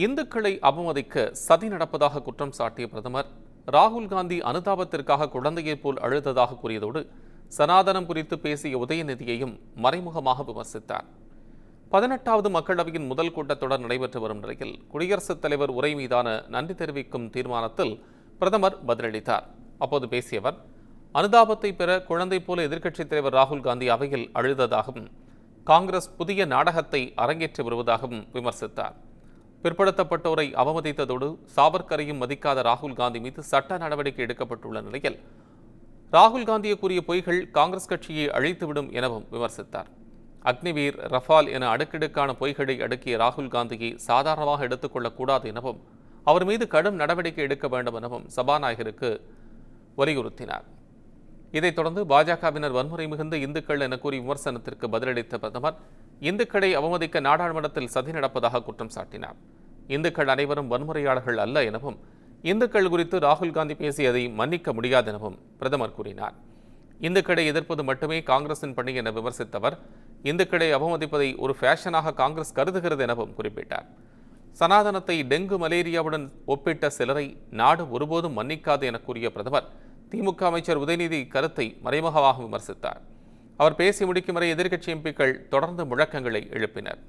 இந்துக்களை அவமதிக்க சதி நடப்பதாக குற்றம் சாட்டிய பிரதமர் ராகுல் காந்தி அனுதாபத்திற்காக குழந்தையைப் போல் அழுததாக கூறியதோடு சனாதனம் குறித்து பேசிய உதயநிதியையும் மறைமுகமாக விமர்சித்தார். 18வது மக்களவையின் முதல் கூட்டத்தொடர் நடைபெற்று வரும் நிலையில் குடியரசுத் தலைவர் உரை மீதான நன்றி தெரிவிக்கும் தீர்மானத்தில் பிரதமர் பதிலளித்தார். அப்போது பேசிய அவர், அனுதாபத்தை பெற குழந்தை போல எதிர்க்கட்சித் தலைவர் ராகுல் காந்தி அவையில் அழுததாகவும் காங்கிரஸ் புதிய நாடகத்தை அரங்கேற்றி வருவதாகவும் விமர்சித்தார். பிற்படுத்தப்பட்டோரை அவமதித்ததோடு சாவர்கரையும் மதிக்காத ராகுல் காந்தி மீது சட்ட நடவடிக்கை எடுக்கப்பட்டுள்ள நிலையில் ராகுல் காந்தியை கூறிய பொய்கள் காங்கிரஸ் கட்சியை அழித்துவிடும் எனவும் விமர்சித்தார். அக்னிவீர், ரஃபால் என அடுக்கடுக்கான பொய்களை அடுக்கிய ராகுல் காந்தியை சாதாரணமாக எடுத்துக்கொள்ளக்கூடாது எனவும் அவர் மீது கடும் நடவடிக்கை எடுக்க வேண்டும் எனவும் சபாநாயகருக்கு வலியுறுத்தினார். இதைத் தொடர்ந்து பாஜகவினர் வன்முறை மிகுந்த இந்துக்கள் என கூறி விமர்சனத்திற்கு பதிலளித்த பிரதமர் இந்துக்களை அவமதிக்க நாடாளுமன்றத்தில் சதி நடப்பதாக குற்றம் சாட்டினார். இந்துக்கள் அனைவரும் வன்முறையாளர்கள் அல்ல எனவும் இந்துக்கள் குறித்து ராகுல் காந்தி பேசியதை மன்னிக்க முடியாது எனவும் பிரதமர் கூறினார். இந்துக்களை எதிர்ப்பது மட்டுமே காங்கிரசின் பணி என விமர்சித்தவர் இந்துக்களை அவமதிப்பதை ஒரு ஃபேஷனாக காங்கிரஸ் கருதுகிறது எனவும் குறிப்பிட்டார். சனாதனத்தை டெங்கு மலேரியாவுடன் ஒப்பிட்ட சிலரை நாடு ஒருபோதும் மன்னிக்காது என கூறிய பிரதமர் திமுக அமைச்சர் உதயநிதி கருத்தை மறைமுகமாக விமர்சித்தார். அவர் பேசி முடிக்கும் வரை எதிர்க்கட்சி எம்பிக்கள் தொடர்ந்து முழக்கங்களை எழுப்பினர்.